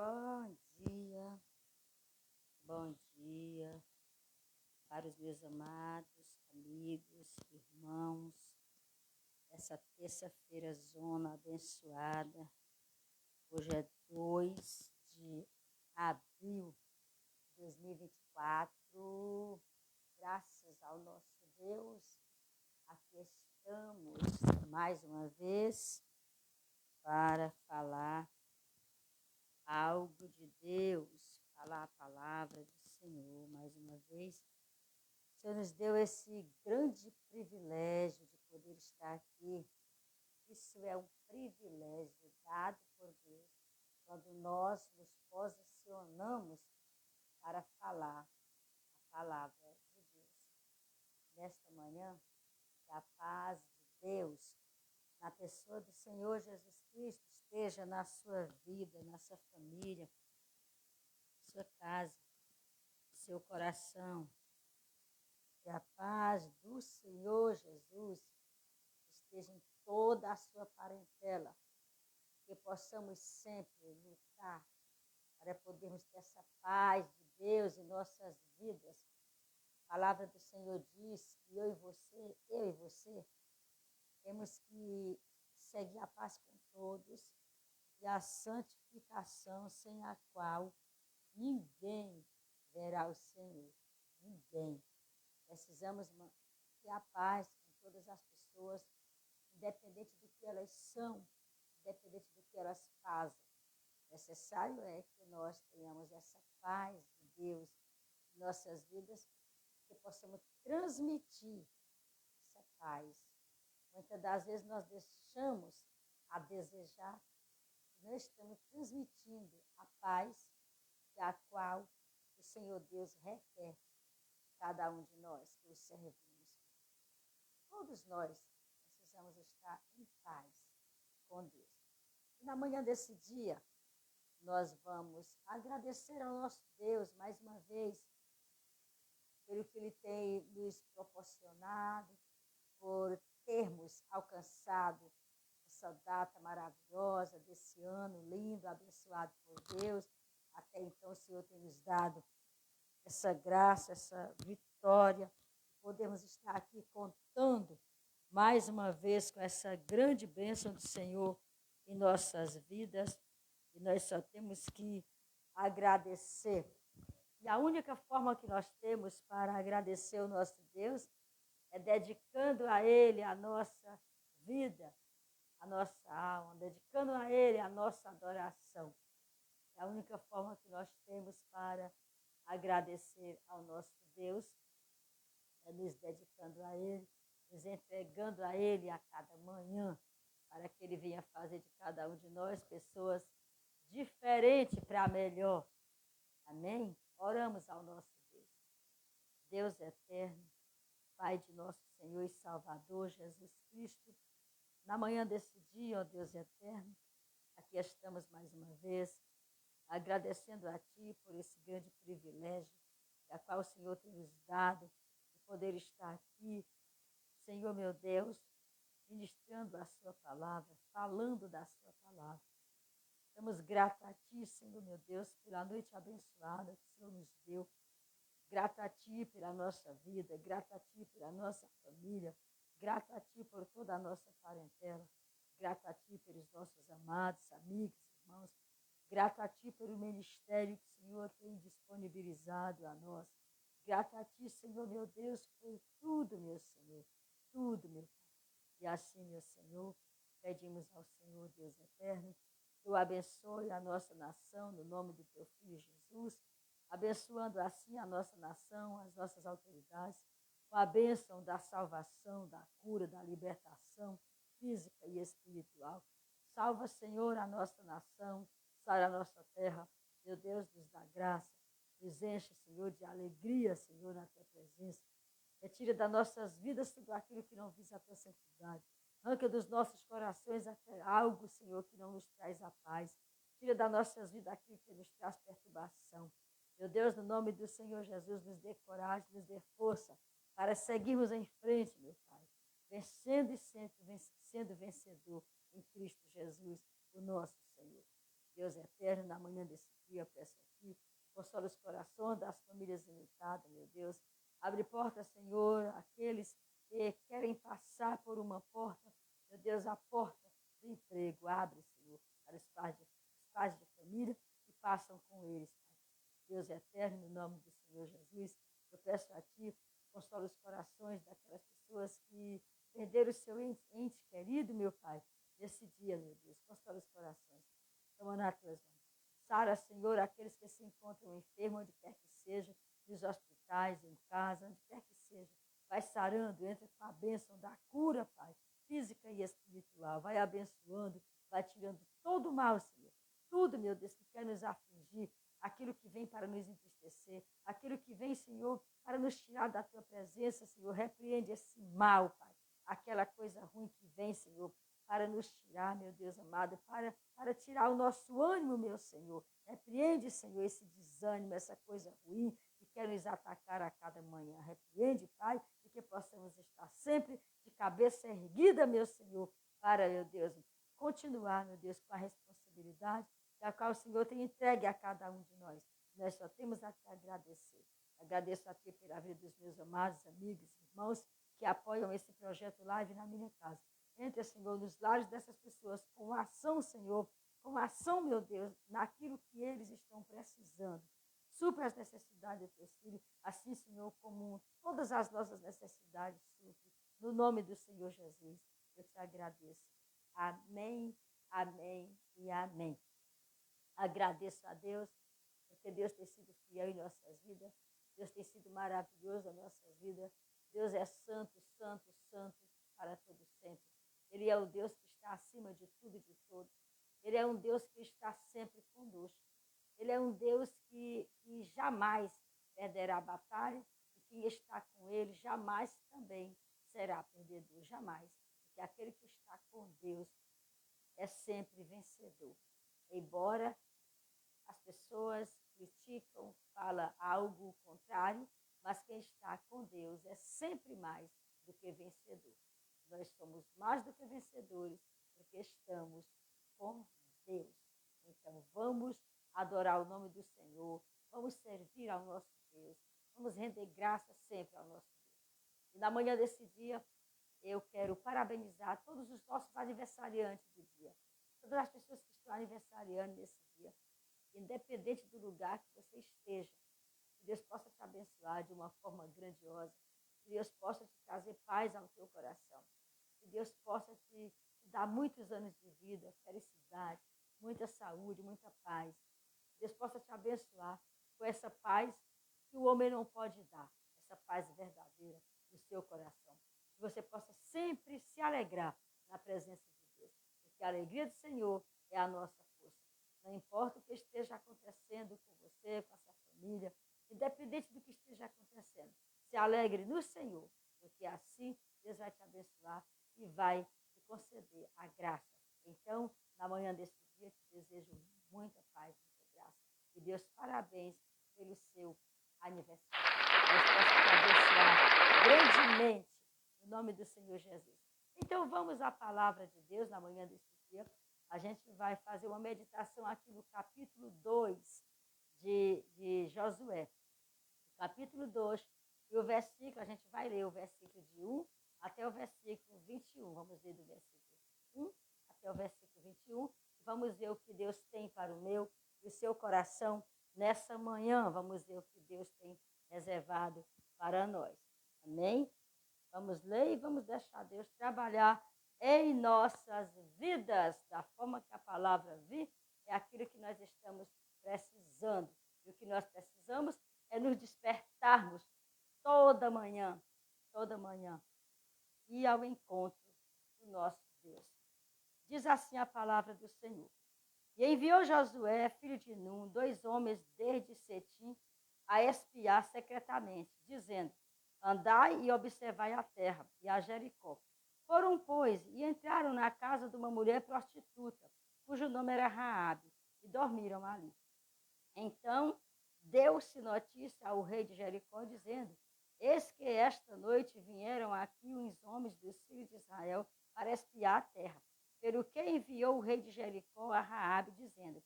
Bom dia, bom dia para os meus amados amigos, irmãos, essa terça-feira zona abençoada. Hoje é 2 de abril de 2024. Graças ao nosso Deus, aqui estamos mais uma vez para falar algo de Deus, falar a palavra do Senhor. Mais uma vez, o Senhor nos deu esse grande privilégio de poder estar aqui. Isso é um privilégio dado por Deus quando nós nos posicionamos para falar a palavra de Deus. Nesta manhã, que a paz de Deus, na pessoa do Senhor Jesus Cristo, esteja na sua vida, na sua família, na sua casa, no seu coração. Que a paz do Senhor Jesus esteja em toda a sua parentela. Que possamos sempre lutar para podermos ter essa paz de Deus em nossas vidas. A palavra do Senhor diz que eu e você, temos que seguir a paz com todos e a santificação sem a qual ninguém verá o Senhor. Ninguém. Precisamos ter a paz com todas as pessoas, independente do que elas são, independente do que elas fazem. Necessário é que nós tenhamos essa paz de Deus em nossas vidas, que possamos transmitir essa paz. Muitas das vezes nós deixamos a desejar, não estamos transmitindo a paz a qual o Senhor Deus requer de cada um de nós que o servimos. Todos nós precisamos estar em paz com Deus. E na manhã desse dia, nós vamos agradecer ao nosso Deus mais uma vez pelo que Ele tem nos proporcionado, por termos alcançado essa data maravilhosa desse ano lindo, abençoado por Deus. Até então o Senhor tem nos dado essa graça, essa vitória. Podemos estar aqui contando mais uma vez com essa grande bênção do Senhor em nossas vidas. E nós só temos que agradecer. E a única forma que nós temos para agradecer o nosso Deus é dedicando a Ele a nossa vida, a nossa alma, dedicando a Ele a nossa adoração. É a única forma que nós temos para agradecer ao nosso Deus, é nos dedicando a Ele, nos entregando a Ele a cada manhã, para que Ele venha fazer de cada um de nós pessoas diferentes para melhor. Amém? Oramos ao nosso Deus. Deus eterno, Pai de nosso Senhor e Salvador, Jesus Cristo, na manhã desse dia, ó Deus eterno, aqui estamos mais uma vez, agradecendo a Ti por esse grande privilégio, a qual o Senhor tem nos dado, de poder estar aqui, Senhor meu Deus, ministrando a Sua palavra, falando da Sua palavra. Estamos gratos a Ti, Senhor meu Deus, pela noite abençoada que o Senhor nos deu. Grato a Ti pela nossa vida, grato a Ti pela nossa família, grato a Ti por toda a nossa parentela, grato a Ti pelos nossos amados, amigos, irmãos, grato a Ti pelo ministério que o Senhor tem disponibilizado a nós. Grato a Ti, Senhor meu Deus, por tudo, meu Senhor, tudo, meu Pai. E assim, meu Senhor, pedimos ao Senhor, Deus eterno, que o abençoe a nossa nação, no nome do Teu Filho Jesus, abençoando assim a nossa nação, as nossas autoridades, com a bênção da salvação, da cura, da libertação física e espiritual. Salva, Senhor, a nossa nação, sara a nossa terra. Meu Deus, nos dá graça, nos enche, Senhor, de alegria, Senhor, na Tua presença. Retira das nossas vidas tudo aquilo que não visa a Tua santidade. Arranca dos nossos corações até algo, Senhor, que não nos traz a paz. Tira das nossas vidas aquilo que nos traz perturbação. Meu Deus, no nome do Senhor Jesus, nos dê coragem, nos dê força para seguirmos em frente, meu Pai, vencendo e sempre sendo vencedor em Cristo Jesus, o nosso Senhor. Deus eterno, na manhã desse dia, eu peço aqui, consola os corações das famílias limitadas, meu Deus. Abre porta, Senhor, aqueles que querem passar por uma porta, meu Deus, a porta do emprego. Abre, Senhor, para os pais de família que passam com eles, Pai. Deus eterno, no nome do Senhor Jesus, eu peço a Ti, consola os corações daquelas pessoas que perderam o seu ente querido, meu Pai, nesse dia, meu Deus. Consola os corações. Toma nas tuas mãos. Sara, Senhor, aqueles que se encontram enfermos, onde quer que seja, nos hospitais, em casa, onde quer que seja. Vai sarando, entra com a bênção da cura, Pai, física e espiritual. Vai abençoando, vai tirando todo o mal, Senhor. Tudo, meu Deus, que quer nos afligir, aquilo que vem para nos entristecer, aquilo que vem, Senhor, para nos tirar da Tua presença, Senhor. Repreende esse mal, Pai. Aquela coisa ruim que vem, Senhor, para nos tirar, meu Deus amado, para tirar o nosso ânimo, meu Senhor. Repreende, Senhor, esse desânimo, essa coisa ruim que quer nos atacar a cada manhã. Repreende, Pai, e que possamos estar sempre de cabeça erguida, meu Senhor, para, meu Deus, continuar, meu Deus, com a responsabilidade da qual o Senhor tem entregue a cada um de nós. Nós só temos a te agradecer. Agradeço a Ti pela vida dos meus amados amigos e irmãos que apoiam esse projeto Live na minha casa. Entre, Senhor, nos lares dessas pessoas, com ação, Senhor, com ação, meu Deus, naquilo que eles estão precisando. Supra as necessidades dos teus filhos, assim, Senhor, como todas as nossas necessidades supre. No nome do Senhor Jesus, eu te agradeço. Amém, amém e amém. Agradeço a Deus, porque Deus tem sido fiel em nossas vidas. Deus tem sido maravilhoso em nossas vidas. Deus é santo, santo, santo para todo sempre. Ele é o Deus que está acima de tudo e de todos. Ele é um Deus que está sempre conosco. Ele é um Deus que jamais perderá a batalha e quem está com ele jamais também será perdedor, jamais. Porque aquele que está com Deus é sempre vencedor. Embora as pessoas criticam, falam algo contrário, mas quem está com Deus é sempre mais do que vencedor. Nós somos mais do que vencedores porque estamos com Deus. Então, vamos adorar o nome do Senhor, vamos servir ao nosso Deus, vamos render graça sempre ao nosso Deus. E na manhã desse dia, eu quero parabenizar todos os nossos aniversariantes do dia, todas as pessoas que estão aniversariando nesse dia, independente do lugar que você esteja. Que Deus possa te abençoar de uma forma grandiosa, que Deus possa te trazer paz ao teu coração, que Deus possa te dar muitos anos de vida, felicidade, muita saúde, muita paz. Deus possa te abençoar com essa paz que o homem não pode dar, essa paz verdadeira no seu coração. Que você possa sempre se alegrar na presença de Deus, porque a alegria do Senhor é a nossa força. Não importa o que esteja acontecendo com você, com a sua família, independente do que esteja acontecendo, se alegre no Senhor, porque assim Deus vai te abençoar e vai te conceder a graça. Então, na manhã desse dia, te desejo muita paz, muita graça. E Deus, parabéns pelo seu aniversário. Deus possa te abençoar grandemente, no nome do Senhor Jesus. Então, vamos à palavra de Deus na manhã desse dia. A gente vai fazer uma meditação aqui no capítulo 2 de Josué. Capítulo 2, e o versículo, a gente vai ler o versículo de 1 até o versículo 21. Vamos ler do versículo 1 até o versículo 21. Vamos ver o que Deus tem para o meu e o seu coração nessa manhã. Vamos ver o que Deus tem reservado para nós. Amém? Vamos ler e vamos deixar Deus trabalhar em nossas vidas, da forma que a palavra vir, é aquilo que nós estamos precisando. E o que nós precisamos é nos despertarmos toda manhã, e ao encontro do nosso Deus. Diz assim a palavra do Senhor. E enviou Josué, filho de Num, 2 homens desde Setim, a espiar secretamente, dizendo: andai e observai a terra e a Jericó. Foram, pois, e entraram na casa de uma mulher prostituta, cujo nome era Raabe, e dormiram ali. Então deu-se notícia ao rei de Jericó, dizendo: eis que esta noite vieram aqui uns homens dos filhos de Israel para espiar a terra. Pelo que enviou o rei de Jericó a Raabe, dizendo: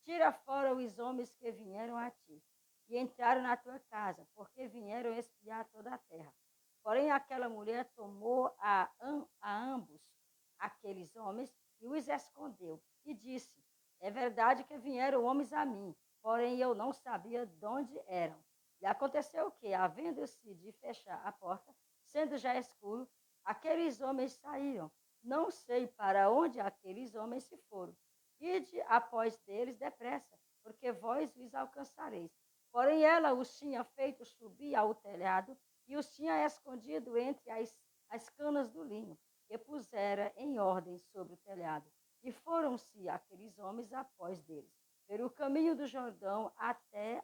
tira fora os homens que vieram a ti e entraram na tua casa, porque vieram espiar toda a terra. Porém, aquela mulher tomou a ambos aqueles homens e os escondeu, e disse: é verdade que vieram homens a mim, porém eu não sabia de onde eram. E aconteceu que, havendo-se de fechar a porta, sendo já escuro, aqueles homens saíram. Não sei para onde aqueles homens se foram. Ide após deles depressa, porque vós os alcançareis. Porém, ela os tinha feito subir ao telhado e os tinha escondido entre as canas do linho, e pusera em ordem sobre o telhado. E foram-se aqueles homens após deles, pelo caminho do Jordão até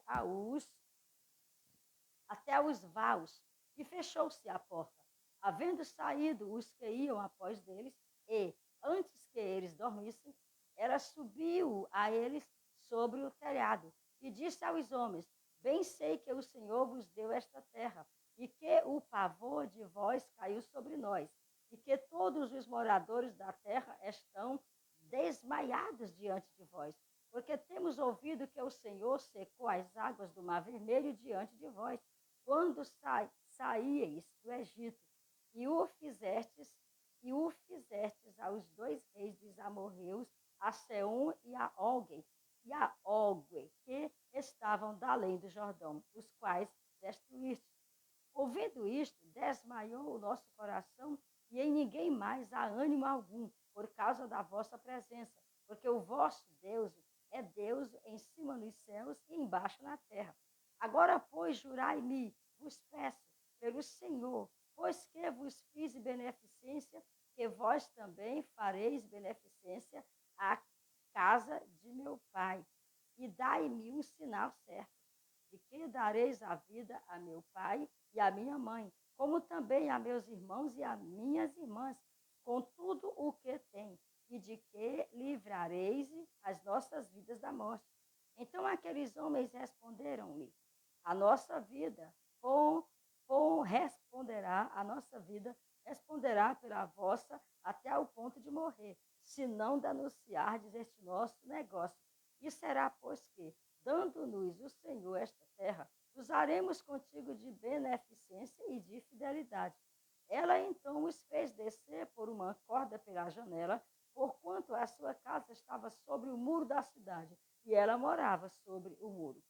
os vaus, e fechou-se a porta. Havendo saído os que iam após deles, e, antes que eles dormissem, ela subiu a eles sobre o telhado, e disse aos homens: bem sei que o Senhor vos deu esta terra, e que o pavor de vós caiu sobre nós, e que todos os moradores da terra estão desmaiados diante de vós, porque temos ouvido que o Senhor secou as águas do Mar Vermelho diante de vós, quando saíeis do Egito, e o fizestes aos dois reis dos amorreus, a Seom e a Ogue, que estavam da além do Jordão, os quais destruíste. Ouvindo isto, desmaiou o nosso coração, e em ninguém mais há ânimo algum, por causa da vossa presença, porque o vosso Deus é Deus em cima nos céus e embaixo na terra. Agora, pois, jurai-me, vos peço, pelo Senhor, pois que vos fiz beneficência, que vós também fareis beneficência à casa de meu pai. E dai-me um sinal certo, de que dareis a vida a meu pai e a minha mãe, como também a meus irmãos e a minhas irmãs, com tudo o que tem, e de que livrareis as nossas vidas da morte. Então aqueles homens responderam-lhe: a nossa vida responderá pela vossa até o ponto de morrer, se não denunciardes este nosso negócio. E será, pois que, dando-nos o Senhor esta terra, usaremos contigo de beneficência e de fidelidade. Ela então os fez descer por uma corda pela janela, porquanto a sua casa estava sobre o muro da cidade, e ela morava sobre o muro.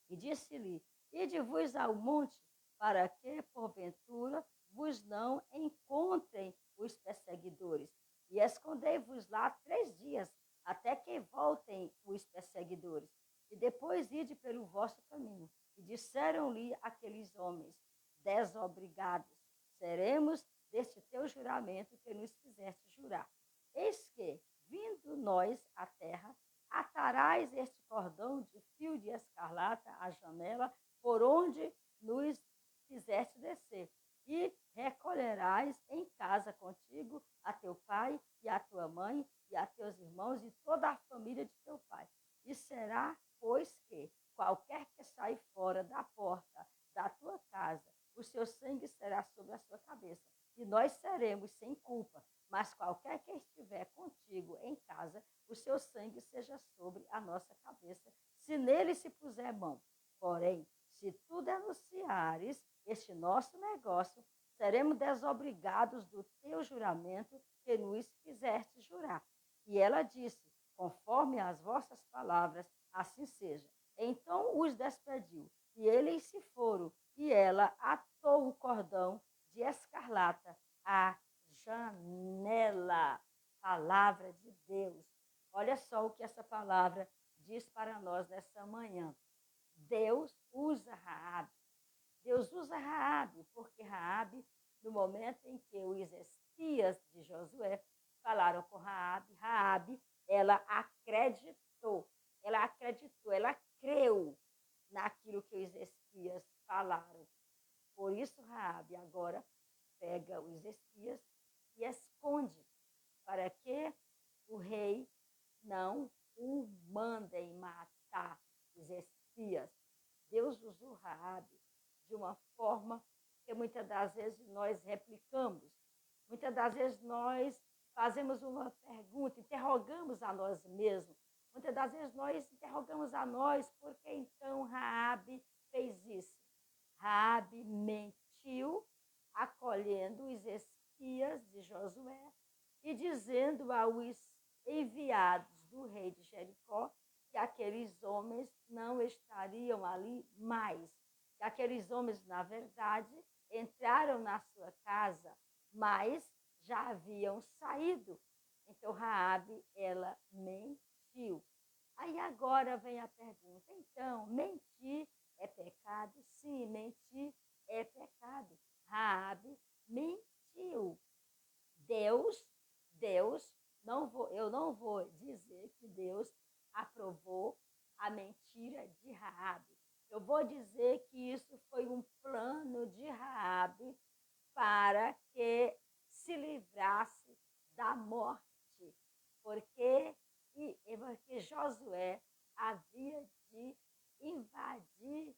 E disse-lhe: ide-vos ao monte, para que, porventura, vos não encontrem os perseguidores. E escondei-vos lá 3 dias, até que voltem os perseguidores. E depois ide pelo vosso caminho. E disseram-lhe aqueles homens desobrigados: seremos deste teu juramento que nos fizeste jurar. Eis que, vindo nós à terra, atarás este cordão de fio de escarlata à janela por onde nos fizeste descer, e recolherás em casa contigo a teu pai e a tua mãe e a teus irmãos e toda a família de teu pai. E será, pois que, qualquer que sair fora da porta da tua casa, o seu sangue será sobre a sua cabeça, e nós seremos sem culpa. Mas qualquer que estiver contigo em casa, o seu sangue seja sobre a nossa cabeça, se nele se puser mão. Porém, se tu denunciares este nosso negócio, seremos desobrigados do teu juramento que nos fizeste jurar. E ela disse: conforme as vossas palavras, assim seja. Então os despediu, e eles se foram, e ela atou o cordão de escarlata à janela. Palavra de Deus. Olha só o que essa palavra diz para nós nessa manhã. Deus usa Raabe. Deus usa Raabe, porque Raabe, no momento em que os espias de Josué falaram com Raabe, Raabe, ela acreditou, ela creu naquilo que os espias falaram. Por isso Raabe agora pega os espias e esconde, para que o rei não o mandem matar os espias. Deus usou Raabe de uma forma que muitas das vezes nós replicamos. Muitas das vezes nós fazemos uma pergunta, interrogamos a nós mesmos. Muitas muitas das vezes nós interrogamos a nós, por que então Raabe fez isso? Raabe mentiu, acolhendo os espias de Josué e dizendo aos enviados do rei de Jericó que aqueles homens não estariam ali mais. Que aqueles homens, na verdade, entraram na sua casa, mas já haviam saído. Então, Raabe, ela mentiu. Aí agora vem a pergunta, então, mentir é pecado? Sim, mentir é pecado. Raabe mentiu. Deus, eu não vou dizer que Deus aprovou a mentira de Raabe. Eu vou dizer que isso foi um plano de Raabe para que se livrasse da morte, porque Josué havia de invadir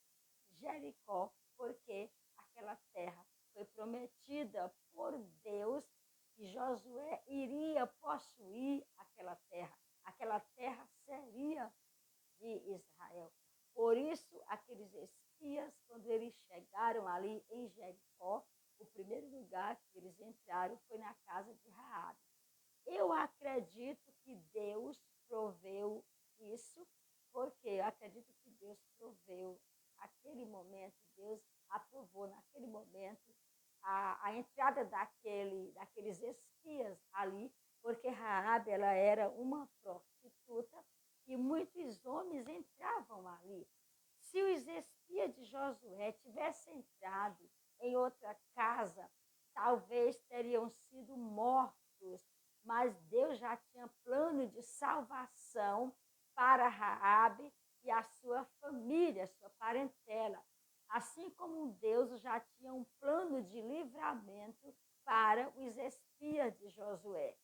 Jericó, porque aquela terra foi prometida por Deus que Josué iria possuir aquela terra. Aquela terra seria de Israel. Por isso, aqueles espias, quando eles chegaram ali em Jericó, o primeiro lugar que eles entraram foi na casa de Raabe. Eu acredito que Deus proveu isso, porque eu acredito que Deus proveu aquele momento, Deus aprovou naquele momento a entrada daqueles espias ali, porque Raabe, ela era uma prostituta e muitos homens entravam ali. Se os espias de Josué tivessem entrado em outra casa, talvez teriam sido mortos, mas Deus já tinha plano de salvação para Raabe e a sua família, sua parentela. Assim como Deus já tinha um plano de livramento para os espias de Josué.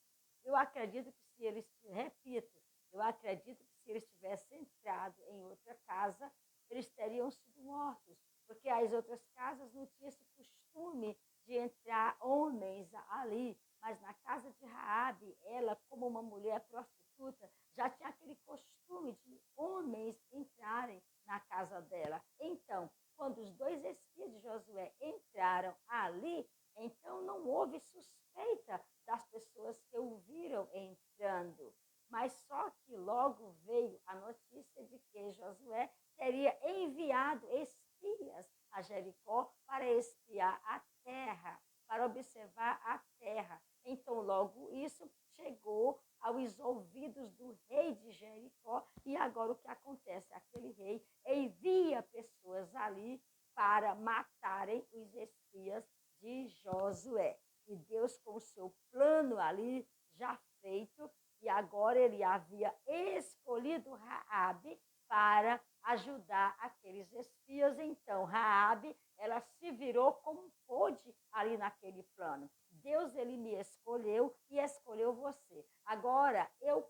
Eu acredito que se eles, repito, eu acredito que se eles tivessem entrado em outra casa, eles teriam sido mortos, porque as outras casas não tinham esse costume de entrar homens ali, mas na casa de Raabe, ela, como uma mulher prostituta, já tinha aquele costume de homens entrarem na casa dela. Então, quando os dois espias de Josué entraram ali, então não houve suspeita das pessoas que o viram entrando. Mas só que logo veio a notícia de que Josué teria enviado espias a Jericó para espiar a terra, para observar a terra. Então, logo isso chegou aos ouvidos do rei de Jericó, e agora o que acontece? Aquele rei envia pessoas ali para matarem os espias de Josué. E Deus, com o seu plano ali já feito, e agora ele havia escolhido Raabe para ajudar aqueles espias. Então, Raabe, ela se virou como pôde ali naquele plano. Deus, ele me escolheu e escolheu você. Agora, eu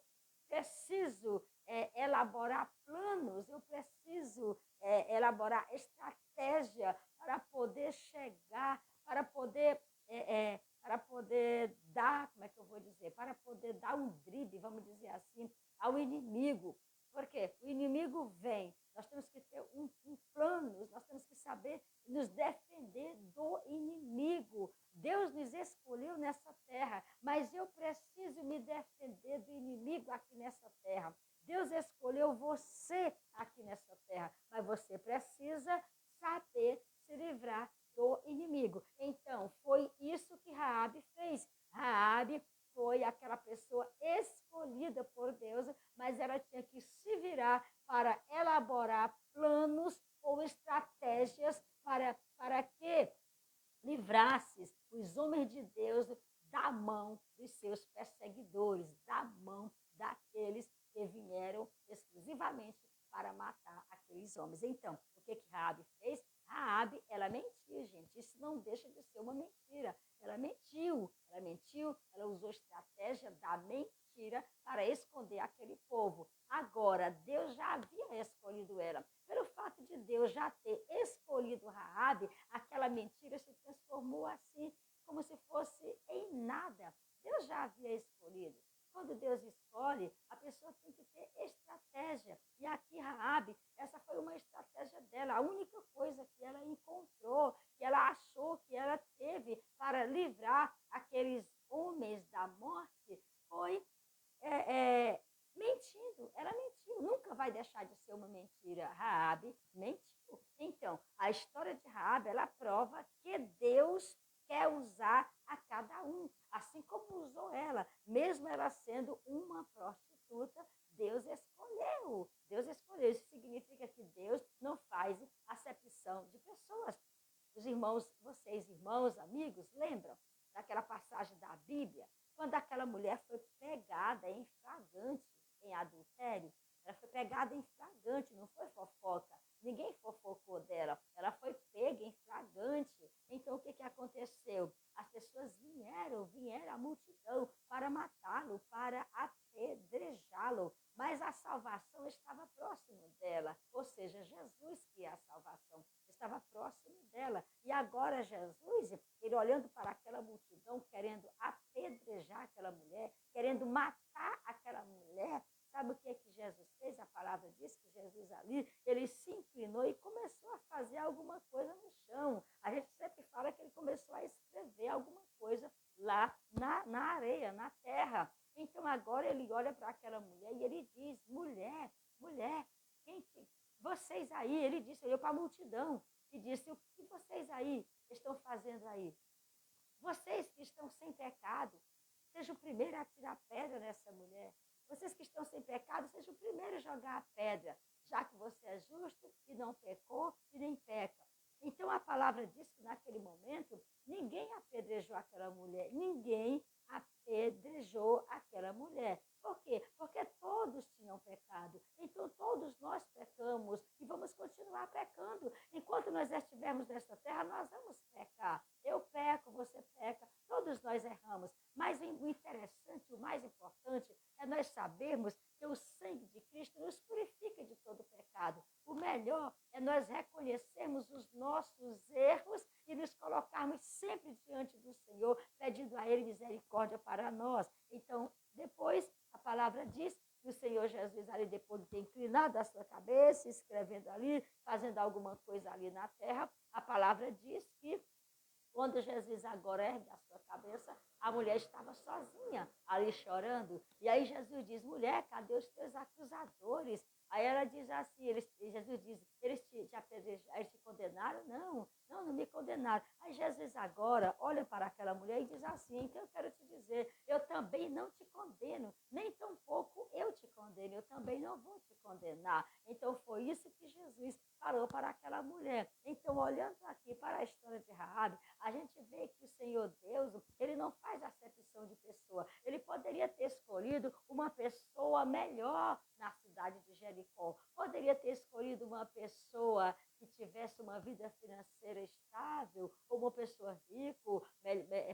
preciso elaborar planos, eu preciso elaborar estratégia para poder chegar, para poder dar, como é que eu vou dizer, para poder dar um drible, vamos dizer assim, ao inimigo. Por quê? O inimigo vem, nós temos que ter um plano, nós temos que saber nos defender do inimigo. Deus nos escolheu nessa terra, mas eu preciso me defender do inimigo aqui nessa terra. Deus escolheu você aqui nessa terra, mas você precisa saber se livrar do inimigo. Então, foi isso que Raabe fez. Raabe foi aquela pessoa escolhida por Deus, mas ela tinha que se virar para elaborar planos ou estratégias para que livrasse os homens de Deus da mão dos seus perseguidores, da mão daqueles que vieram exclusivamente para matar aqueles homens. Então, o que Raabe fez? Raabe, ela mentiu, gente. Isso não deixa de ser uma mentira. Ela mentiu, ela usou estratégia da mentira para esconder aquele povo. Agora, Deus já havia escolhido ela. Pelo fato de Deus já ter escolhido Raabe, aquela mentira se transformou assim, como se fosse em nada. Deus já havia escolhido. Quando Deus escolhe, a pessoa tem que ter estratégia estratégia. E aqui Raabe, essa foi uma estratégia dela. A única coisa que ela encontrou, que ela achou, que ela teve para livrar aqueles homens da morte, foi mentindo. Ela mentiu. Nunca vai deixar de ser uma mentira. Raabe mentiu. Então, a história de Raabe, ela prova que Deus quer usar a cada um, assim como usou ela, mesmo ela sendo uma prostituta, Deus escolheu. Deus escolheu. Isso significa que Deus não faz acepção de pessoas. Os irmãos, vocês, irmãos, amigos, lembram daquela passagem da Bíblia, quando aquela mulher foi pegada em flagrante em adultério? Ela foi pegada em flagrante, não foi fofoca. Ninguém fofocou dela. Ela foi pega em flagrante. Então, o que aconteceu? As pessoas vieram a multidão para matá-lo, para apedrejá-lo. Mas a salvação estava próximo dela. Ou seja, Jesus, que é a salvação, estava próximo dela. E agora Jesus, ele olhando para aquela multidão, querendo apedrejar aquela mulher, querendo matar aquela mulher, sabe o que Jesus fez? A palavra diz que Jesus ali, ele se inclinou e começou a fazer alguma coisa no chão. A gente sempre fala que ele começou a escrever alguma coisa lá na areia, na terra. Então agora ele olha para aquela mulher e ele diz: mulher, vocês aí, ele disse, olhou para a multidão e disse: o que vocês aí estão fazendo aí? Vocês que estão sem pecado, seja o primeiro a tirar pedra nessa mulher. Vocês que estão sem pecado, seja o primeiro a jogar a pedra, já que você é justo e não pecou e nem peca. Então a palavra diz que naquele momento ninguém apedrejou aquela mulher, ninguém apedrejou aquela mulher. Por quê? Porque todos tinham pecado. Então todos nós pecamos e vamos continuar pecando. Enquanto nós estivermos nesta terra, nós vamos pecar. Eu peco, você peca, todos nós erramos. Mas o interessante, o mais importante, é nós sabermos que o sangue de Cristo nos purifica de todo pecado. O melhor é nós reconhecermos os nossos erros e nos colocarmos sempre diante do Senhor, pedindo a Ele misericórdia para nós. Então, depois, a palavra diz que o Senhor Jesus, ali depois de ter inclinado a sua cabeça, escrevendo ali, fazendo alguma coisa ali na terra, a palavra diz que quando Jesus agora ergue a sua cabeça, a mulher estava sozinha, ali chorando. E aí Jesus diz: mulher, cadê os teus acusadores? Aí ela diz assim, Jesus diz: eles te condenaram? Não me condenaram. Aí Jesus agora olha para aquela mulher e diz assim: então eu quero te dizer, eu também não te condeno, nem tampouco eu te condeno, eu também não vou te condenar. Então foi isso que Jesus falou para aquela mulher. Então, olhando aqui para a história de Raabe, a gente vê que o Senhor Deus, ele não faz acepção de pessoa. Ele poderia ter escolhido uma pessoa melhor na cidade de Jericó. Poderia ter escolhido uma pessoa que tivesse uma vida financeira estável, ou uma pessoa rica,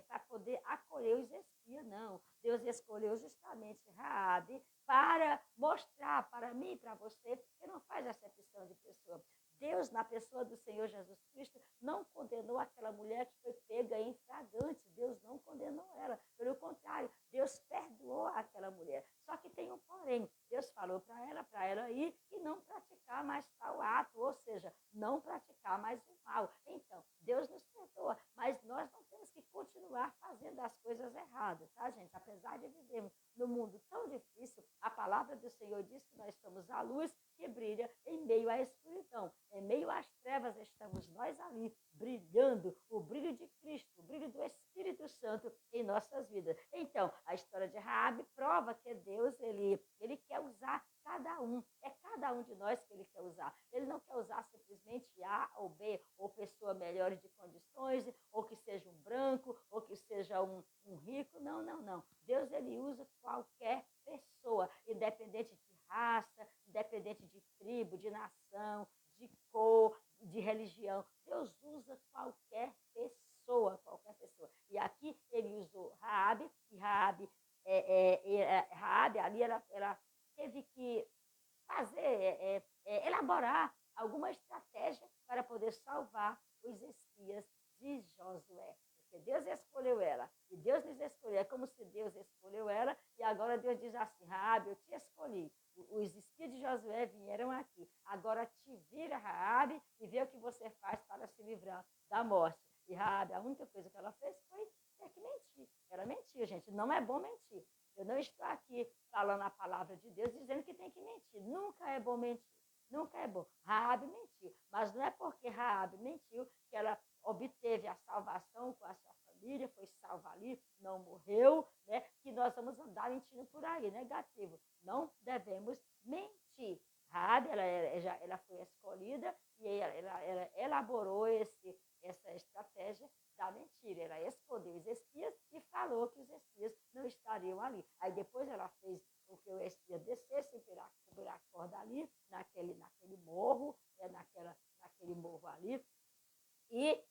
para poder acolher os espias. Não. Deus escolheu justamente Raabe para mostrar para mim e para você que não faz acepção de pessoa. Deus, na pessoa do Senhor Jesus Cristo, não condenou aquela mulher que foi pega em flagrante. Deus não condenou ela. Pelo contrário, Deus perdoou aquela mulher. Só que tem um porém. Deus falou para ela ir e não praticar mais tal ato, ou seja, não praticar mais o mal. Então, Deus nos perdoa, mas nós não temos que continuar fazendo as coisas erradas, tá, gente? Apesar de vivermos num mundo tão difícil, a palavra do Senhor diz que nós somos a luz que brilha em meio à escuridão. Em meio às trevas estamos nós ali, brilhando o brilho de Cristo, o brilho do Espírito Santo em nossas vidas. Então, a história de Raabe prova que Deus, ele quer usar cada um. É cada um de nós que ele quer usar. Ele não quer usar simplesmente A ou B, ou pessoa melhor de condições, ou que seja um branco, ou que seja um rico. Não. Deus, ele usa qualquer pessoa, independente de raça, independente de tribo, de nação, de cor, de religião. Deus usa qualquer pessoa, qualquer pessoa. E aqui ele usou Raabe, e Raabe ali ela teve que fazer, elaborar alguma estratégia para poder salvar os espias de Josué. porque Deus escolheu ela. E Deus nos escolheu. É como se Deus escolheu ela e agora Deus diz assim, Raabe, eu te escolhi. Os espias de Josué vieram aqui. Agora te vira, Raabe, e vê o que você faz para se livrar da morte. E Raabe, a única coisa que ela fez foi ter que mentir. Ela mentiu, gente. Não é bom mentir. Eu não estou aqui falando a palavra de Deus dizendo que tem que mentir. Nunca é bom mentir. Nunca é bom. Raabe mentiu. Mas não é porque Raabe mentiu que ela obteve a salvação com a sua família, foi salva ali, não morreu, né? Que nós vamos andar mentindo por aí. Negativo. Não devemos mentir. Raabe, ela foi escolhida e ela elaborou essa estratégia da mentira. Ela escondeu os espias e falou que os espias não estariam ali. Aí depois ela fez com que o espia descesse pela corda ali, naquele morro, naquele morro ali, e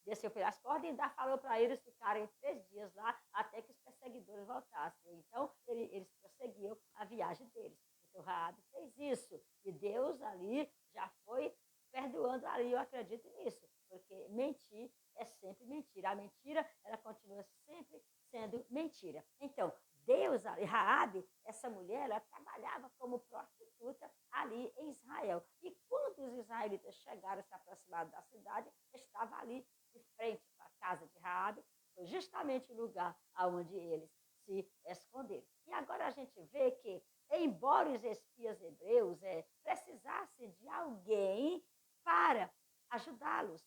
desceu pelas cordas e ainda falou para eles ficarem 3 dias lá até que os perseguidores voltassem. Então, eles prosseguiam a viagem deles. Então, Raabe fez isso. E Deus ali já foi perdoando ali, eu acredito nisso. Porque mentir é sempre mentira. A mentira, ela continua sempre sendo mentira. Então, Deus ali, Raabe, essa mulher, ela trabalhava como prostituta ali em Israel. E quando os israelitas chegaram, se aproximaram da cidade, estava ali de frente para a casa de Raabe, foi justamente o lugar onde eles se esconderam. E agora a gente vê que, embora os espias hebreus precisassem de alguém para ajudá-los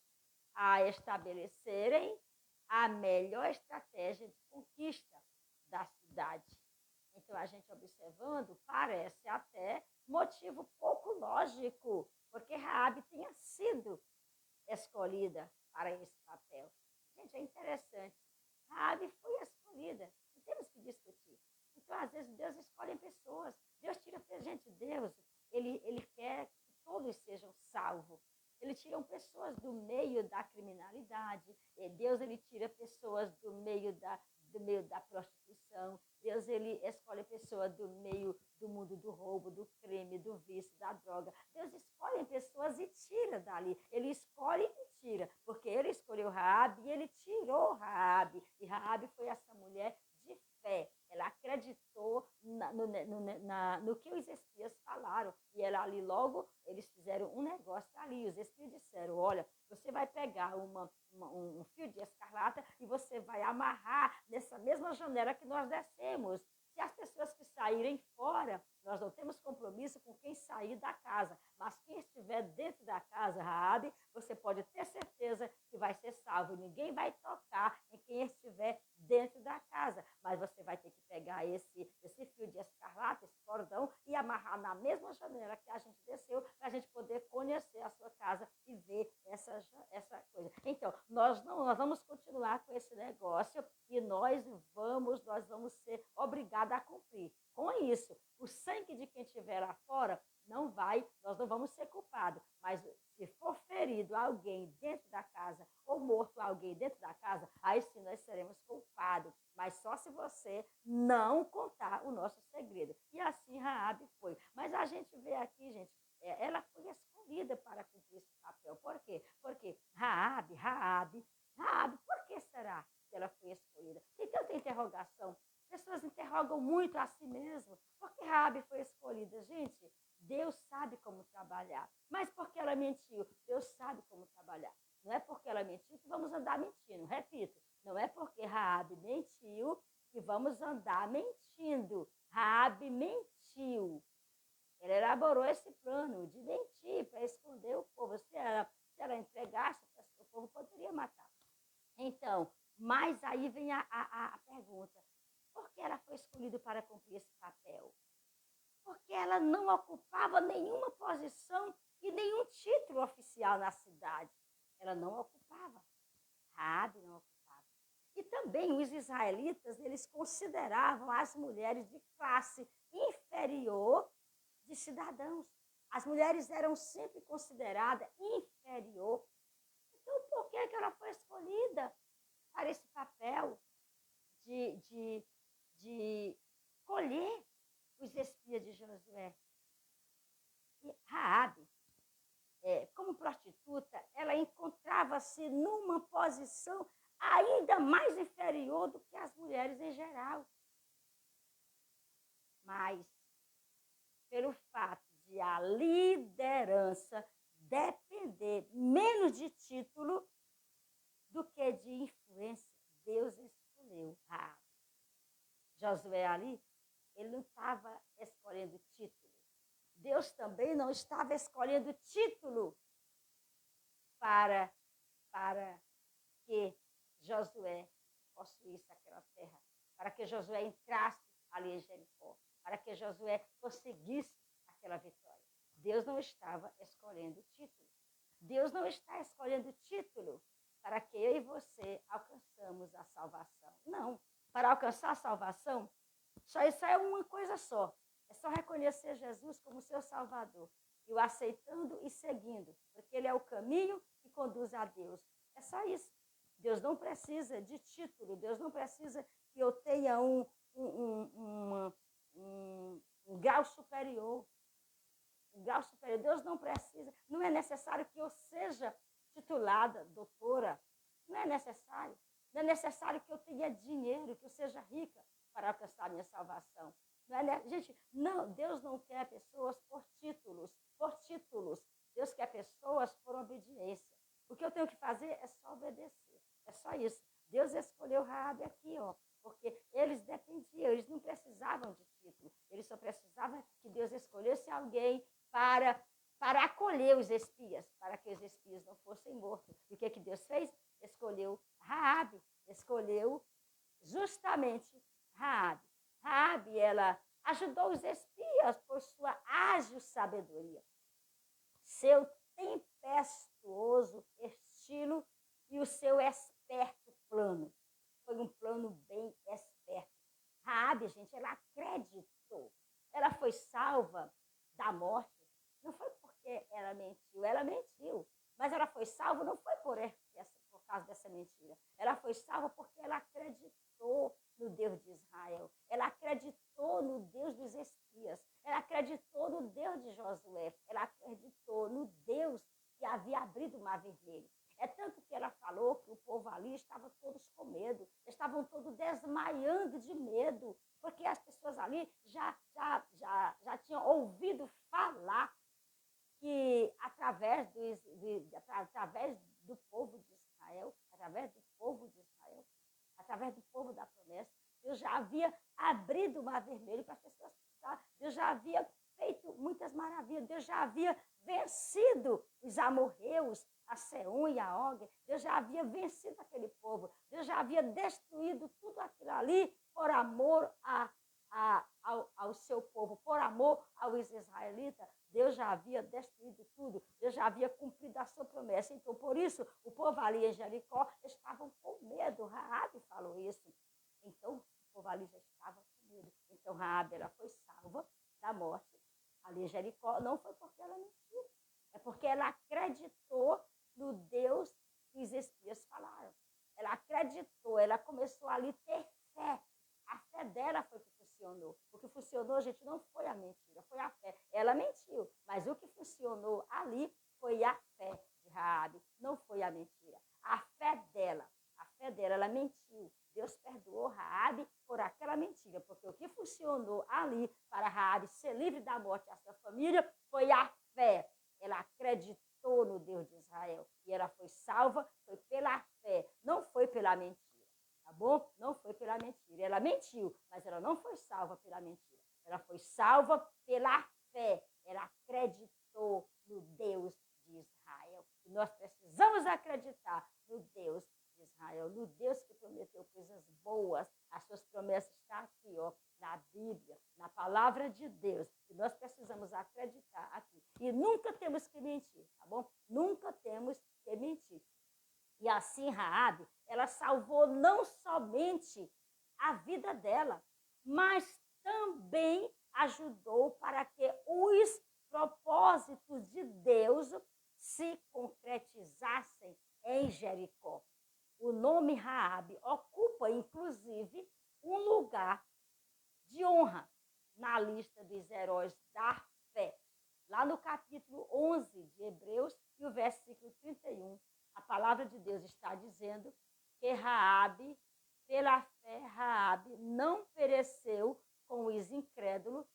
a estabelecerem a melhor estratégia de conquista da cidade. Então, a gente observando, parece até motivo pouco lógico, porque Raabe tinha sido escolhida para esse papel. Gente, é interessante. Raabe foi escolhida. Não temos que discutir. Então, às vezes, Deus escolhe pessoas. Deus tira gente. Deus, ele quer que todos sejam salvos. Ele tira pessoas do meio da criminalidade. Deus, ele tira pessoas do meio da prostituição. Deus, ele escolhe pessoas do meio do mundo do roubo, do crime, do vício, da droga. Deus escolhe pessoas e tira dali. Ele escolhe e tira, porque ele escolheu Raabe e ele tirou Raabe. E Raabe foi essa mulher de fé. Ela acreditou no que os espias falaram. E ela ali logo, eles fizeram um negócio ali. Os espias disseram, olha, você vai pegar um fio de escarlata e você vai amarrar nessa mesma janela que nós descemos. Se as pessoas que saírem fora, nós não temos compromisso com quem sair da casa, mas quem estiver dentro da casa, Raabe, você pode ter certeza que vai ser salvo. Ninguém vai tocar em quem estiver dentro da casa, mas você vai ter que pegar esse fio de escarlata, esse cordão, e amarrar na mesma janela que a gente desceu, para a gente poder conhecer a sua casa e ver essa coisa. Então, nós vamos continuar com esse negócio e nós vamos ser obrigados a cumprir. Com isso, o sangue de quem estiver lá fora nós não vamos ser culpados, mas se for ferido alguém dentro da casa ou morto alguém dentro da casa, aí sim nós seremos culpados, mas só se você não contar o nosso segredo. E assim Raabe foi. Mas a gente vê aqui, gente, ela foi escolhida para cumprir esse papel. Por quê? Porque Raabe, por que será que ela foi escolhida? Tem tanta interrogação. As pessoas interrogam muito a si mesmo. Por que Raabe foi escolhida? Gente, Deus sabe como trabalhar. Mas porque ela mentiu? Deus sabe como trabalhar. Não é porque ela mentiu que vamos andar mentindo. Repito, não é porque Raabe mentiu que vamos andar mentindo. Raabe mentiu. Ela elaborou esse plano de mentir para esconder o povo. Se ela entregasse, o povo poderia matar. Então, mas aí vem a pergunta. Por que ela foi escolhida para cumprir esse papel? Porque ela não ocupava nenhuma posição e nenhum título oficial na cidade. Ela não ocupava. Raabe não ocupava. E também os israelitas, eles consideravam as mulheres de classe inferior de cidadãos. As mulheres eram sempre consideradas inferior. Então, por que ela foi escolhida para esse papel de colher os espias de Josué? E Raabe, como prostituta, ela encontrava-se numa posição ainda mais inferior do que as mulheres em geral. Mas, pelo fato de a liderança depender menos de título do que de influência, Deus escolheu Raabe. Josué ali, ele não estava escolhendo título. Deus também não estava escolhendo título para que Josué possuísse aquela terra, para que Josué entrasse ali em Jericó, para que Josué conseguisse aquela vitória. Deus não estava escolhendo título. Deus não está escolhendo título para que eu e você alcançamos a salvação. Não. Para alcançar a salvação, isso é uma coisa só. É só reconhecer Jesus como seu Salvador e o aceitando e seguindo, porque ele é o caminho que conduz a Deus. É só isso. Deus não precisa de título, Deus não precisa que eu tenha um grau superior. Um grau superior. Deus não precisa, não é necessário que eu seja titulada, doutora. Não é necessário. Não é necessário que eu tenha dinheiro, que eu seja rica para alcançar a minha salvação. Não é, gente, não, Deus não quer pessoas por títulos, Deus quer pessoas por obediência. O que eu tenho que fazer é só obedecer. É só isso. Deus escolheu Raabe aqui, ó, porque eles dependiam, eles não precisavam de título. Eles só precisavam que Deus escolhesse alguém para acolher os espias, para que os espias não fossem mortos. E o que Deus fez? Escolheu Raabe, escolheu justamente Raabe. Raabe, ela ajudou os espias por sua ágil sabedoria, seu tempestuoso estilo e o seu esperto plano. Foi um plano bem esperto. Raabe, gente, ela acreditou. Ela foi salva da morte. Não foi porque ela mentiu. Mas ela foi salva não foi por causa dessa mentira. Ela foi salva porque ela acreditou no Deus de Israel. Ela acreditou no Deus dos espias. Ela acreditou no Deus de Josué. Ela acreditou no Deus que havia abrido o Mar Vermelho. É tanto que ela falou que o povo ali estava todos com medo. Estavam todos desmaiando de medo. Porque as pessoas ali já tinham ouvido falar que através do povo de Israel, através do povo da promessa, Deus já havia abrido o Mar Vermelho para as pessoas passar. Deus já havia feito muitas maravilhas. Deus já havia vencido os amorreus, a Seom e a Og. Deus já havia vencido aquele povo. Deus já havia destruído tudo aquilo ali por amor ao seu povo, por amor aos israelitas. Deus já havia destruído tudo, Deus já havia cumprido a sua promessa. Então, por isso, o povo ali em Jericó estavam com medo. Raabe falou isso. Então, o povo ali já estava com medo. Então, Raabe, ela foi salva da morte ali em Jericó. Não foi porque ela mentiu, é porque ela acreditou no Deus que os espias falaram. Ela acreditou, ela começou ali a ter fé. A fé dela foi que funcionou. O que funcionou, gente, não foi a mentira, foi a fé. Ela mentiu, mas o que funcionou ali foi a fé de Raabe, não foi a mentira. A fé dela, ela mentiu. Deus perdoou Raabe por aquela mentira, porque o que funcionou ali para Raabe ser livre da morte e a sua família foi a fé. Ela acreditou no Deus de Israel e ela foi salva, foi pela fé, não foi pela mentira. Tá bom? Não foi pela mentira. Ela mentiu, mas ela não foi salva pela mentira. Ela foi salva pela fé. Ela acreditou no Deus de Israel. E nós precisamos acreditar no Deus de Israel, no Deus que prometeu coisas boas. As suas promessas estão aqui, ó, na Bíblia, na palavra de Deus. E nós precisamos acreditar aqui. E nunca temos que mentir, tá bom? Nunca temos que mentir. E assim Raabe, ela salvou não somente a vida dela, mas também ajudou para que os propósitos de Deus se concretizassem em Jericó. O nome Raabe ocupa, inclusive, um lugar de honra na lista dos heróis da fé. Lá no capítulo 11 de Hebreus e o versículo 31, a palavra de Deus está dizendo que Raabe, pela fé, Raabe não pereceu com os incrédulos,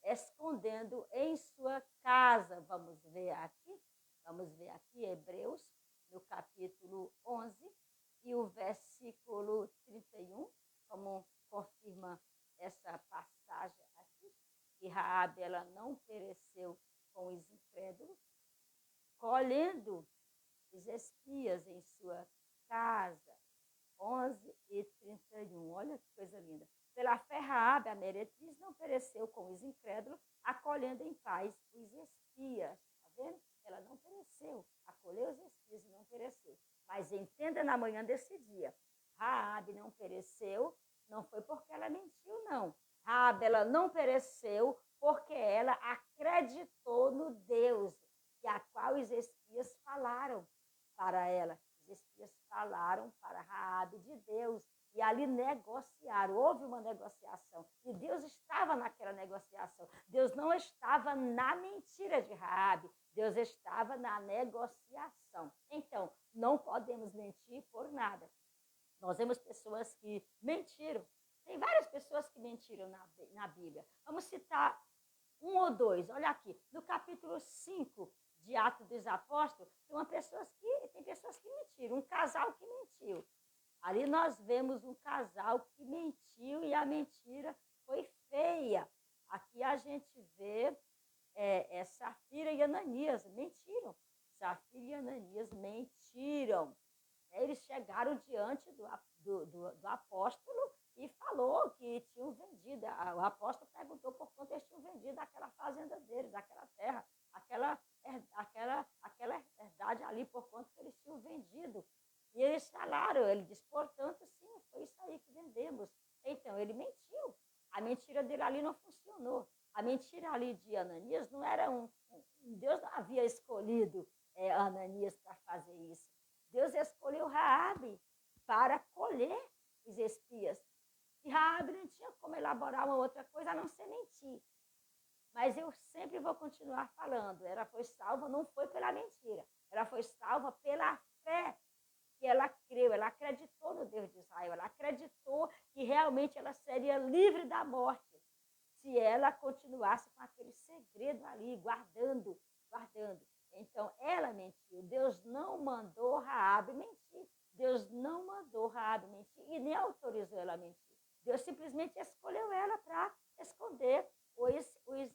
escondendo em sua casa. Vamos ver aqui, Hebreus, no capítulo 11, e o versículo 31, como confirma essa passagem aqui, que Raabe, ela não pereceu com os incrédulos, colhendo os espias em sua casa. 11 e 31. Olha que coisa linda. Pela fé, Raabe, a meretriz, não pereceu com os incrédulos, acolhendo em paz os espias. Está vendo? Ela não pereceu. Acolheu os espias e não pereceu. Mas entenda na manhã desse dia. Raabe não pereceu, não foi porque ela mentiu, não. Raabe, ela não pereceu porque ela acreditou no Deus, que a qual os espias falaram para ela. Os espias falaram para Raabe de Deus e ali negociaram. Houve uma negociação e Deus estava naquela negociação. Deus não estava na mentira de Raabe, Deus estava na negociação. Então, não podemos mentir por nada. Nós vemos pessoas que mentiram. Tem várias pessoas que mentiram na Bíblia. Vamos citar um ou dois. Olha aqui, no capítulo 5 de Atos dos Apóstolos, tem pessoas que mentiram, um casal que mentiu. Ali nós vemos um casal que mentiu e a mentira foi feia. Aqui a gente vê Safira e Ananias mentiram. Safira e Ananias mentiram. Eles chegaram diante do apóstolo e falou que tinham vendido. O apóstolo perguntou por quanto eles tinham vendido aquela fazenda deles, aquela terra, aquela herdade ali, por quanto que eles tinham vendido. E eles falaram, ele disse, portanto, sim, foi isso aí que vendemos. Então, ele mentiu. A mentira dele ali não funcionou. A mentira ali de Ananias não era Deus não havia escolhido Ananias para fazer isso. Deus escolheu Raabe para colher os espias. E Raabe não tinha como elaborar uma outra coisa a não ser mentir. Mas eu sempre vou continuar falando, ela foi salva, não foi pela mentira, ela foi salva pela fé que ela creu, ela acreditou no Deus de Israel, ela acreditou que realmente ela seria livre da morte se ela continuasse com aquele segredo ali, guardando. Então, ela mentiu. Deus não mandou Raabe mentir. Deus não mandou Raabe mentir e nem autorizou ela a mentir. Deus simplesmente escolheu ela para esconder os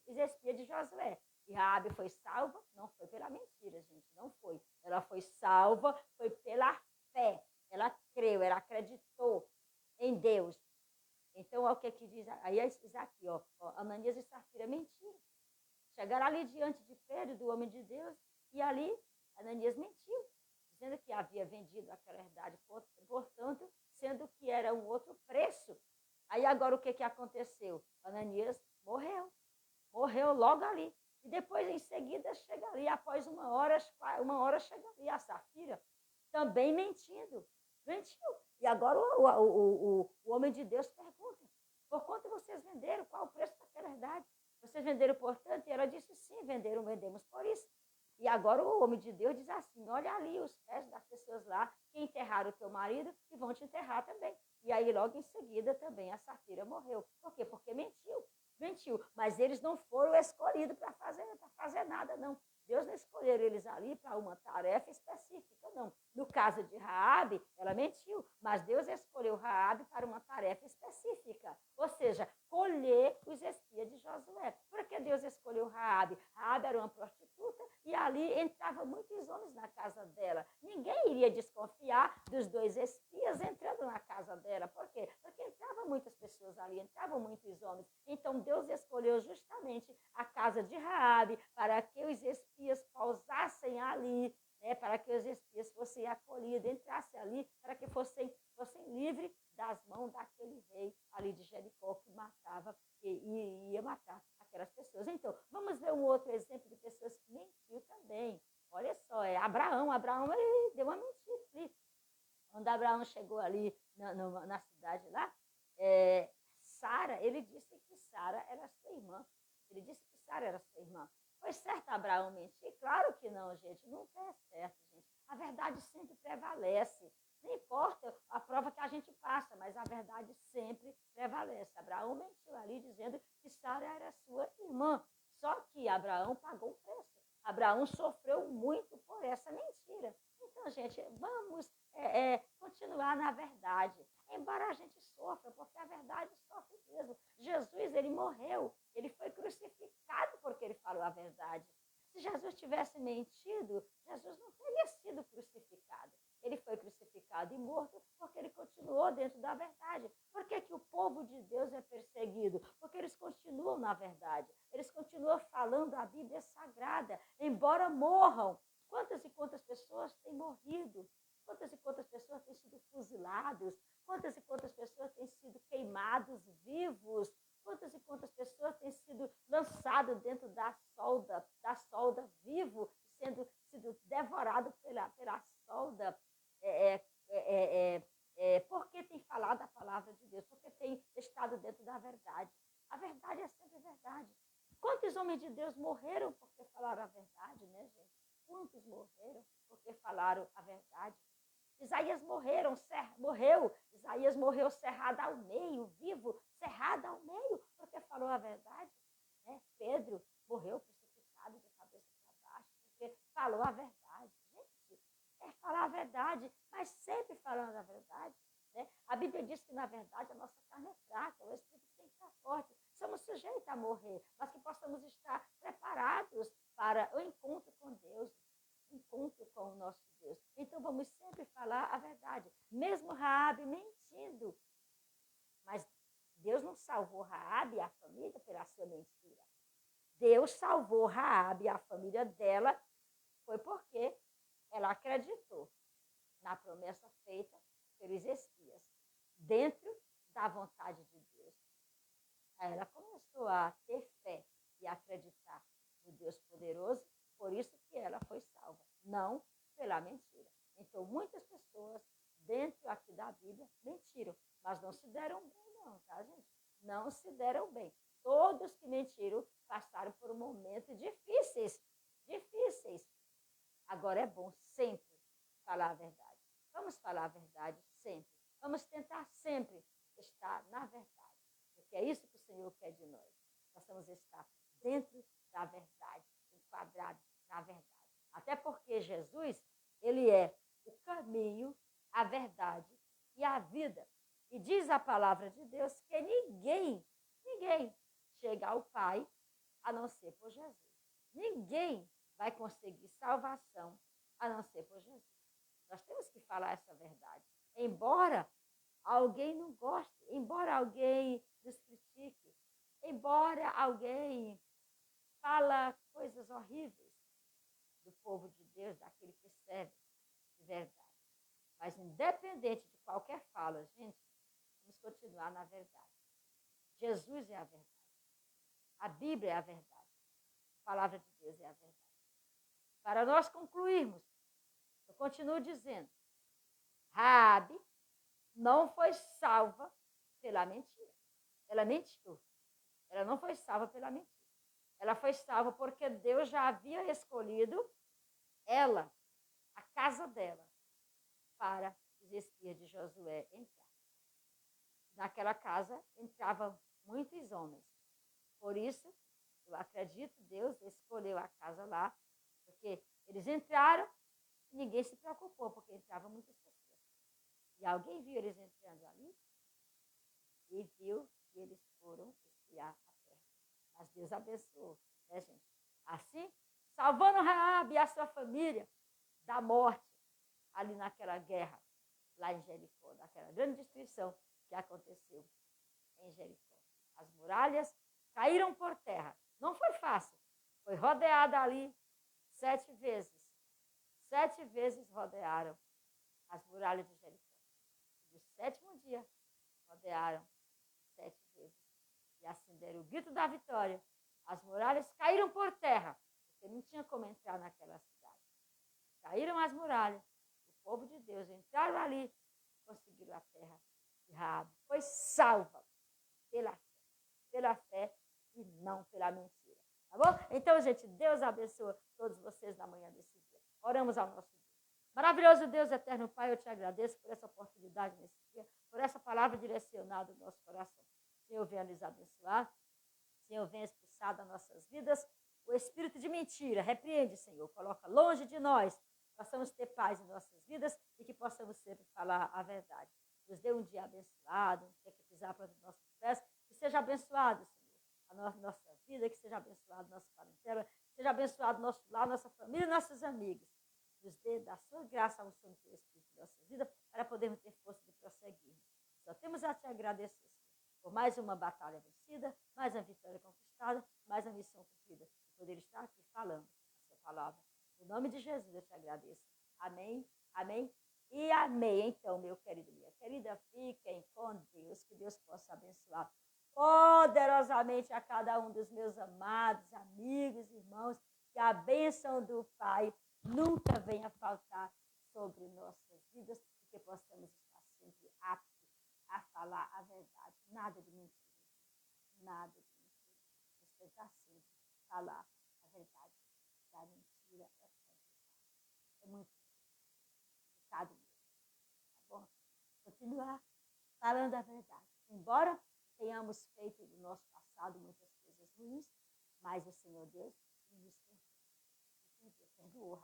espias de Josué. E Raabe foi salva, não foi pela mentira, gente, não foi. Ela foi salva, foi pela fé. Ela creu, ela acreditou em Deus. Então, olha o que diz aí, diz aqui, Ananias e Safira mentiram. Chegaram ali diante de Pedro, do homem de Deus, e ali Ananias mentiu, dizendo que havia vendido aquela herdade, portanto, sendo que era um outro preço. Aí agora o que aconteceu? Ananias morreu logo ali. E depois, em seguida, chega ali, após uma hora chega ali a Safira, também mentiu. E agora o homem de Deus pergunta, por quanto vocês venderam? Qual o preço daquela herdade? Vocês venderam por tanto? E ela disse, sim, vendemos por isso. E agora o homem de Deus diz assim, olha ali os pés das pessoas lá que enterraram o teu marido e vão te enterrar também. E aí logo em seguida também a Safira morreu. Por quê? Porque mentiu. Mas eles não foram escolhidos para fazer nada, não. Deus não escolheu eles ali para uma tarefa específica, não. No caso de Raabe, ela mentiu, mas Deus escolheu Raabe para uma tarefa específica, ou seja, colher os espias de Josué. Por que Deus escolheu Raabe? Raabe era uma prostituta e ali entravam muitos homens na casa dela. Ninguém iria desconfiar dos dois espias entrando na casa dela. Por quê? Porque entravam muitas pessoas ali, entravam muitos homens. Então Deus escolheu justamente a casa de Raabe para que os espias pousassem ali, para que os espias fossem acolhidos, entrassem ali, para que fossem livres das mãos daquele rei ali de Jericó que matava e ia matar aquelas pessoas. Então, vamos ver um outro exemplo de pessoas que mentiu também. Olha só, Abraão ele deu uma mentira ali. Quando Abraão chegou ali na cidade lá, Sara, ele disse que Sara era sua irmã. Ele disse que Sara era sua irmã. Foi certo Abraão mentir? Claro que não, gente. Nunca é certo, gente. A verdade sempre prevalece. Não importa a prova que a gente passa, mas a verdade sempre prevalece. Abraão mentiu ali dizendo que Sara era sua irmã. Só que Abraão pagou um preço. Abraão sofreu muito por essa mentira. Então, gente, vamos continuar na verdade. Embora a gente sofra, porque a verdade sofre mesmo. Jesus, ele morreu. Ele foi crucificado porque ele falou a verdade. Se Jesus tivesse mentido, Jesus não teria sido crucificado. Ele foi crucificado e morto porque ele continuou dentro da verdade. Por que o povo de Deus é perseguido? Porque eles continuam na verdade. Eles continuam falando a Bíblia sagrada, embora morram. Quantas e quantas pessoas têm morrido? Quantas e quantas pessoas têm sido fuziladas? Quantas e quantas pessoas têm sido queimados vivos? Quantas e quantas pessoas têm sido lançadas dentro da solda vivo, sido devorado pela solda, porque tem falado a palavra de Deus, porque tem estado dentro da verdade. A verdade é sempre verdade. Quantos homens de Deus morreram porque falaram a verdade, né, gente? Quantos morreram porque falaram a verdade? Isaías morreu, Isaías morreu cerrado ao meio, vivo, cerrado ao meio, porque falou a verdade. Né? Pedro morreu crucificado de cabeça para baixo, porque falou a verdade. Gente, é falar a verdade, mas sempre falando a verdade. Né? A Bíblia diz que, na verdade, a nossa carne é fraca, o Espírito tem que estar forte. Somos sujeitos a morrer, mas que possamos estar preparados para o encontro com Deus, encontro com o nosso Deus. Então vamos sempre falar a verdade, mesmo Raabe mentindo. Mas Deus não salvou Raabe e a família pela sua mentira. Deus salvou Raabe e a família dela foi porque ela acreditou na promessa feita pelos espias, dentro da vontade de Deus. Aí ela começou a ter fé e acreditar no Deus poderoso, por isso que ela foi salva, não pela mentira. Então, muitas pessoas dentro aqui da Bíblia mentiram, mas não se deram bem não, tá, gente? Não se deram bem. Todos que mentiram passaram por momentos difíceis. Agora é bom sempre falar a verdade. Vamos falar a verdade sempre. Vamos tentar sempre estar na verdade, porque é isso que o Senhor quer de nós. Nós vamos estar dentro da verdade, enquadrados na verdade. Até porque Jesus, ele é o caminho, a verdade e a vida. E diz a palavra de Deus que ninguém chega ao Pai a não ser por Jesus. Ninguém vai conseguir salvação a não ser por Jesus. Nós temos que falar essa verdade. Embora alguém não goste, embora alguém nos critique, embora alguém fala coisas horríveis do povo de Deus, daquele que serve de verdade. Mas independente de qualquer fala, gente, vamos continuar na verdade. Jesus é a verdade. A Bíblia é a verdade. A palavra de Deus é a verdade. Para nós concluirmos, eu continuo dizendo, Raabe não foi salva pela mentira. Ela mentiu. Ela não foi salva pela mentira. Ela foi salva porque Deus já havia escolhido ela, a casa dela, para os espias de Josué entrar. Naquela casa entravam muitos homens. Por isso, eu acredito, Deus escolheu a casa lá, porque eles entraram e ninguém se preocupou, porque entravam muitas pessoas. E alguém viu eles entrando ali e viu que eles foram espiar a terra. Mas Deus abençoou, né, gente? Assim, salvando Raabe e a sua família da morte ali naquela guerra, lá em Jericó, naquela grande destruição que aconteceu em Jericó. As muralhas caíram por terra. Não foi fácil. Foi rodeada ali 7 vezes. 7 vezes rodearam as muralhas de Jericó. No 7º dia, rodearam 7 vezes. E assim deram o grito da vitória. As muralhas caíram por terra, porque não tinha como entrar naquela cidade. Caíram as muralhas. O povo de Deus entraram ali, conseguiram a terra de Raabe. Foi salva pela fé e não pela mentira. Tá bom? Então, gente, Deus abençoe todos vocês na manhã desse dia. Oramos ao nosso Deus. Maravilhoso Deus, eterno Pai, eu te agradeço por essa oportunidade nesse dia, por essa palavra direcionada no nosso coração. Senhor, venha nos abençoar. Senhor, venha expulsar das nossas vidas o espírito de mentira. Repreende, Senhor. Coloca longe de nós. Possamos ter paz em nossas vidas e que possamos sempre falar a verdade. Nos dê um dia abençoado, um dia que pisar para os nossos pés, que seja abençoado, Senhor, a nossa vida, que seja abençoado nossa parentela, que seja abençoado nosso lar, nossa família e nossos amigos. Nos dê da sua graça ao Santo Espírito de nossa vida para podermos ter força de prosseguir. Só temos a te agradecer, Senhor, por mais uma batalha vencida, mais uma vitória conquistada, mais uma missão cumprida. Poder estar aqui falando a sua palavra. Em nome de Jesus eu te agradeço. Amém, amém e amém. Então, meu querido, minha querida, fiquem com Deus. Que Deus possa abençoar poderosamente a cada um dos meus amados, amigos, irmãos. Que a bênção do Pai nunca venha faltar sobre nossas vidas e que possamos estar sempre aptos a falar a verdade. Nada de mentira. Nada de mentira. Mas tentar sempre falar a verdade. A mentira é complicado. É muito complicado mesmo. Tá bom? Continuar falando a verdade. Embora tenhamos feito do nosso passado muitas coisas ruins, mas o Senhor Deus nos perdoou.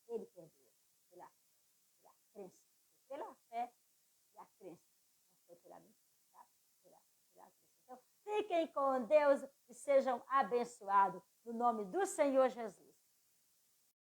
Ele perdoa pela crença. Pela fé e a crença. Não foi pela mentira, tá? Pela crença. Então, fiquem com Deus e sejam abençoados no nome do Senhor Jesus.